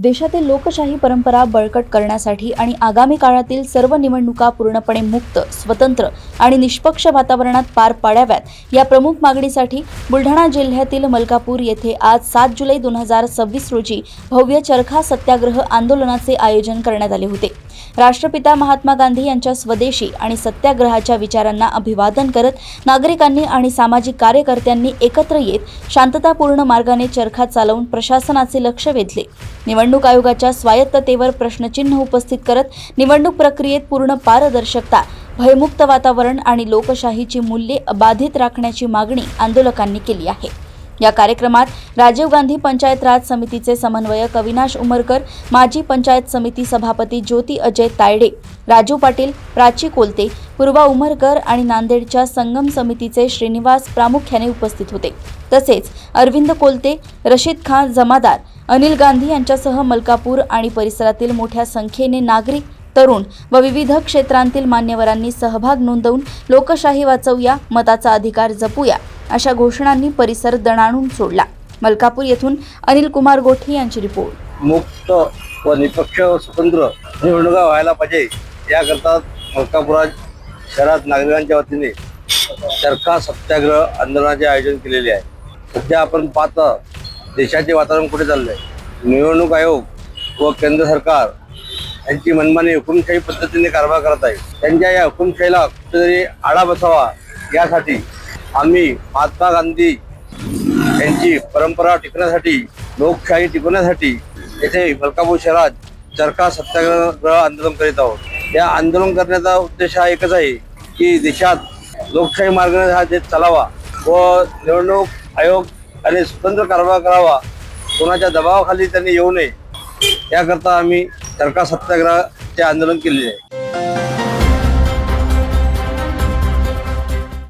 देशातील लोकशाही परंपरा बळकट करण्यासाठी आणि आगामी काळातील सर्व निवडणुका पूर्णपणे मुक्त, स्वतंत्र आणि निष्पक्ष वातावरणात पार पाडाव्यात या प्रमुख मागणीसाठी बुलढाणा जिल्ह्यातील मलकापूर येथे आज 7 जुलै 2026 रोजी भव्य चरखा सत्याग्रह आंदोलनाचे आयोजन करण्यात आले होते। राष्ट्रपिता महात्मा गांधी यांच्या स्वदेशी आणि सत्याग्रहाच्या विचारांना अभिवादन करत नागरिकांनी आणि सामाजिक कार्यकर्त्यांनी एकत्र येत शांततापूर्ण मार्गाने चरखा चालवून प्रशासनाचे लक्ष वेधले। निवडणूक आयोगाच्या स्वायत्ततेवर प्रश्नचिन्ह उपस्थित करत निवडणूक प्रक्रियेत पूर्ण पारदर्शकता, भयमुक्त वातावरण आणि लोकशाहीची मूल्ये अबाधित राखण्याची मागणी आंदोलकांनी केली आहे। या कार्यक्रमात राजीव गांधी पंचायत राज समितीचे समन्वयक अविनाश उमरकर, माजी पंचायत समिती सभापती ज्योती अजय तायडे, राजू पाटील, प्राची कोलते, पूर्वा उमरकर आणि नांदेडच्या संगम समितीचे श्रीनिवास प्रामुख्याने उपस्थित होते। तसेच अरविंद कोलते, रशीद खान जमादार, अनिल गांधी यांच्यासह मलकापूर आणि परिसरातील मोठ्या संख्येने नागरिक, तरुण व विविध क्षेत्रांतील मान्यवरांनी सहभाग नोंदवून लोकशाही वाचवूया, मताचा अधिकार जपूया अशा घोषणांनी परिसर दणाणून सोडला। मलकापूर येथून अनिल कुमार गोठी यांची रिपोर्ट। मुक्त व निष्पक्ष स्वतंत्र निवडणुका व्हायला पाहिजे याकरता मलकापूर शहरात नागरिकांच्या वतीने चरखा सत्याग्रह आंदोलनाचे आयोजन केलेले आहे। सध्या आपण पाहता देशाचे वातावरण कुठे चाललंय। निवडणूक आयोग व केंद्र सरकार यांची मनमानी हुकुमशाही पद्धतीने कारभार करत आहे। त्यांच्या या हुकुमशाहीला कुठेतरी आळा बसावा यासाठी आम्ही महात्मा गांधी यांची परंपरा टिकवण्यासाठी, लोकशाही टिकवण्यासाठी येथे मलकापूर शहरात चरखा सत्याग्रह आंदोलन करीत आहोत। या आंदोलन करण्याचा उद्देश हा एकच आहे की देशात लोकशाही मार्गाने हा देश चालावा व निवडणूक आयोग आणि स्वतंत्र कारभार करावा, कोणाच्या दबावाखाली त्यांनी येऊ नये याकरता आम्ही चरखा सत्याग्रहाचे आंदोलन केलेले आहे।